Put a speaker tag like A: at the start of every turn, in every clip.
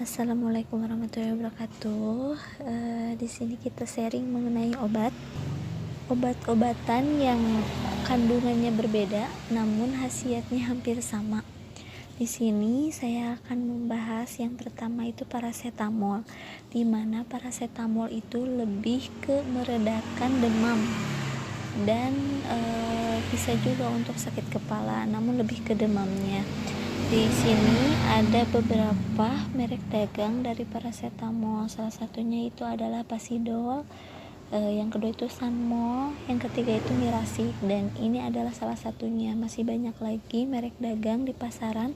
A: Assalamualaikum warahmatullahi wabarakatuh. Di sini kita sharing mengenai obat-obatan yang kandungannya berbeda, namun khasiatnya hampir sama. Di sini saya akan membahas yang pertama itu paracetamol, di mana paracetamol itu lebih ke meredakan demam dan bisa juga untuk sakit kepala, namun lebih ke demamnya. Di sini ada beberapa merek dagang dari paracetamol. Salah satunya itu adalah Pasidol, yang kedua itu Sanmol, yang ketiga itu Mirasik, dan ini adalah salah satunya. Masih banyak lagi merek dagang di pasaran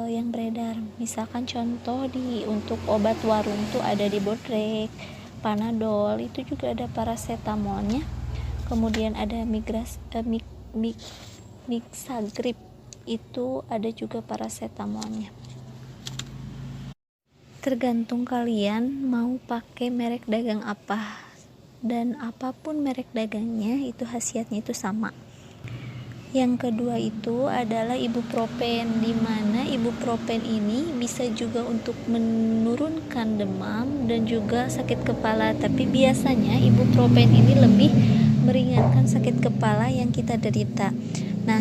A: yang beredar. Misalkan contoh untuk obat warung tuh ada di Bodrek, Panadol, itu juga ada paracetamolnya. Kemudian ada Mixagrip, itu ada juga paracetamolnya. Tergantung kalian mau pakai merek dagang apa, dan apapun merek dagangnya itu khasiatnya itu sama. Yang kedua itu adalah ibuprofen, di mana ibuprofen ini bisa juga untuk menurunkan demam dan juga sakit kepala, tapi biasanya ibuprofen ini lebih meringankan sakit kepala yang kita derita. Nah,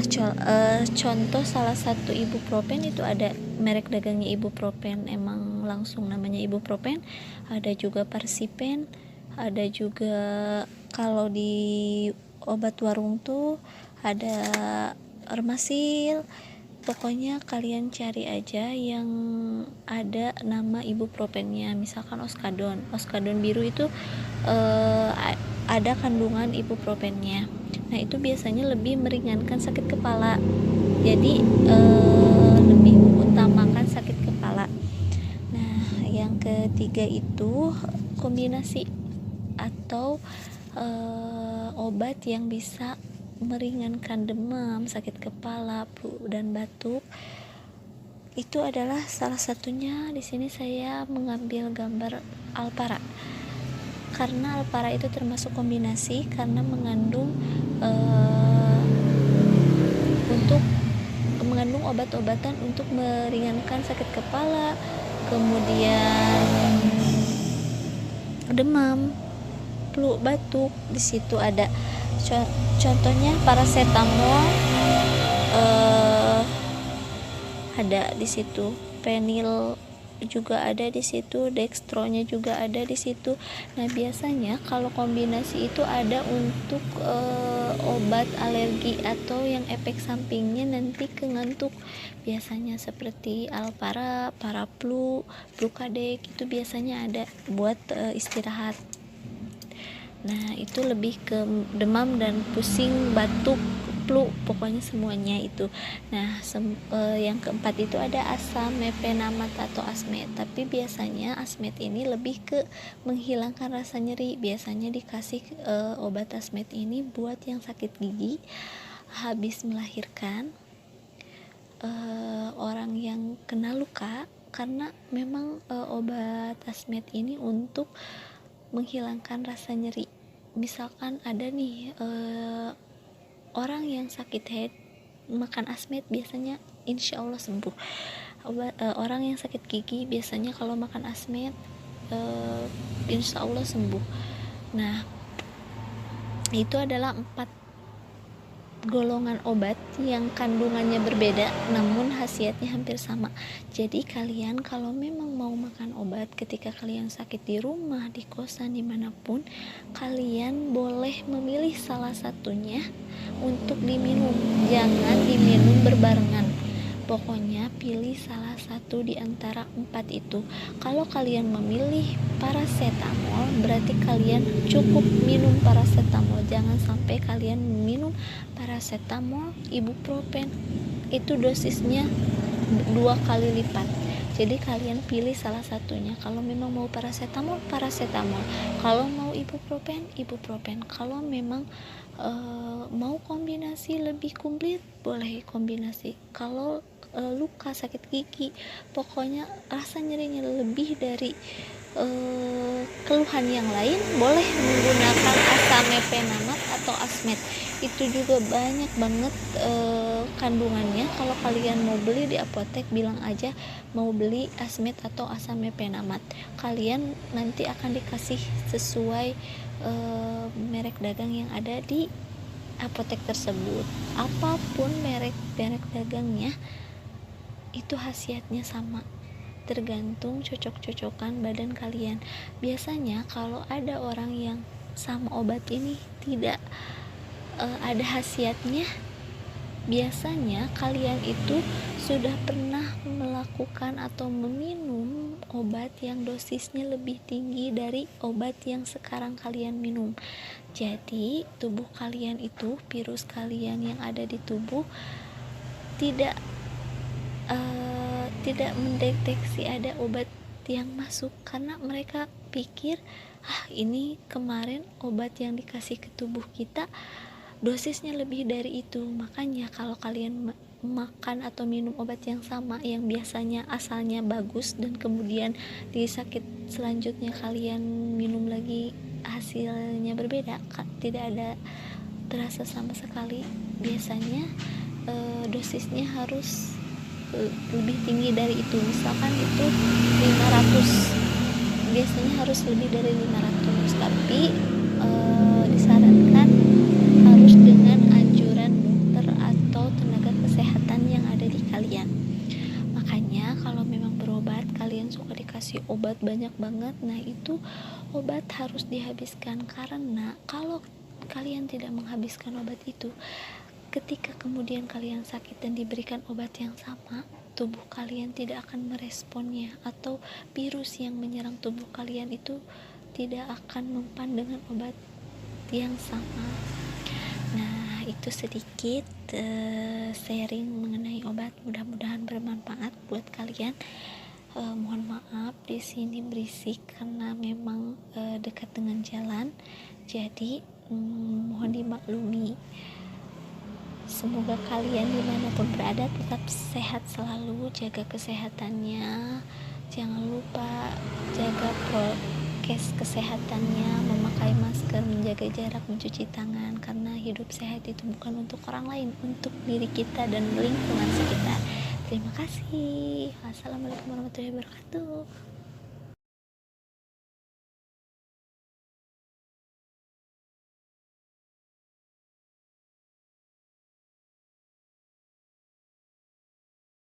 A: contoh salah satu ibuprofen itu ada merek dagangnya ibuprofen, emang langsung namanya ibuprofen. Ada juga Parsipen, ada juga kalau di obat warung tuh ada Armasil. Pokoknya kalian cari aja yang ada nama ibuprofennya, misalkan Oskadon biru itu ada kandungan ibuprofennya. Nah, itu biasanya lebih meringankan sakit kepala, jadi lebih mengutamakan sakit kepala. Nah, yang ketiga itu kombinasi atau obat yang bisa meringankan demam, sakit kepala, flu dan batuk. Itu adalah salah satunya. Di sini saya mengambil gambar Alpara, karena Alpara itu termasuk kombinasi karena mengandung obat-obatan untuk meringankan sakit kepala, kemudian demam, flu, batuk. Di situ ada contohnya paracetamol, ada di situ penil juga ada di situ, dextronya juga ada di situ. Nah, biasanya kalau kombinasi itu ada untuk obat alergi atau yang efek sampingnya nanti ke ngantuk, biasanya seperti Alpara, Paraplu, Flucadec, itu biasanya ada buat istirahat. Nah, itu lebih ke demam dan pusing, batuk, flu, pokoknya semuanya itu. Nah, yang keempat itu ada asam mefenamat atau asmet, tapi biasanya asmet ini lebih ke menghilangkan rasa nyeri. Biasanya dikasih obat asmet ini buat yang sakit gigi habis melahirkan, orang yang kena luka, karena memang obat asmet ini untuk menghilangkan rasa nyeri. Misalkan ada nih orang yang sakit head makan asmet, biasanya insya Allah sembuh. Orang yang sakit gigi biasanya kalau makan asmet insya Allah sembuh. Nah, itu adalah 4 golongan obat yang kandungannya berbeda namun khasiatnya hampir sama. Jadi kalian kalau memang mau makan obat ketika kalian sakit di rumah, di kosan, dimanapun, kalian boleh memilih salah satunya untuk diminum, jangan diminum berbarengan. Pokoknya pilih salah satu di antara 4 itu. Kalau kalian memilih paracetamol, berarti kalian cukup minum paracetamol. Jangan sampai kalian minum paracetamol, ibuprofen, itu dosisnya 2 kali lipat. Jadi kalian pilih salah satunya. Kalau memang mau paracetamol, kalau mau ibuprofen, kalau memang mau kombinasi lebih komplit, boleh kombinasi. Kalau luka, sakit gigi, pokoknya rasa nyerinya lebih dari keluhan yang lain, boleh menggunakan asam mefenamat atau asmet. Itu juga banyak banget kandungannya. Kalau kalian mau beli di apotek, bilang aja mau beli Asmed atau asam mefenamat. Kalian nanti akan dikasih sesuai merek dagang yang ada di apotek tersebut. Apapun merek dagangnya, itu khasiatnya sama, tergantung cocok-cocokan badan kalian. Biasanya kalau ada orang yang sama obat ini tidak ada khasiatnya, biasanya kalian itu sudah pernah melakukan atau meminum obat yang dosisnya lebih tinggi dari obat yang sekarang kalian minum. Jadi tubuh kalian itu, virus kalian yang ada di tubuh tidak mendeteksi ada obat yang masuk, karena mereka pikir ini kemarin obat yang dikasih ke tubuh kita dosisnya lebih dari itu. Makanya kalau kalian makan atau minum obat yang sama yang biasanya asalnya bagus dan kemudian di sakit selanjutnya kalian minum lagi hasilnya berbeda, tidak ada terasa sama sekali, biasanya dosisnya harus lebih tinggi dari itu. Misalkan itu 500, biasanya harus lebih dari 500, tapi disarankan harus dengan anjuran dokter atau tenaga kesehatan yang ada di kalian. Makanya kalau memang berobat kalian suka dikasih obat banyak banget, nah itu obat harus dihabiskan, karena kalau kalian tidak menghabiskan obat itu, ketika kemudian kalian sakit dan diberikan obat yang sama, tubuh kalian tidak akan meresponnya, atau virus yang menyerang tubuh kalian itu tidak akan mempan dengan obat yang sama. Nah, itu sedikit sharing mengenai obat, mudah-mudahan bermanfaat buat kalian. Mohon maaf di sini berisik karena memang dekat dengan jalan, jadi mohon dimaklumi. Semoga kalian dimanapun berada tetap sehat selalu, jaga kesehatannya, jangan lupa jaga prokes kesehatannya, memakai masker, menjaga jarak, mencuci tangan, karena hidup sehat itu bukan untuk orang lain, untuk diri kita dan lingkungan sekitar. Terima kasih. Wassalamualaikum warahmatullahi wabarakatuh.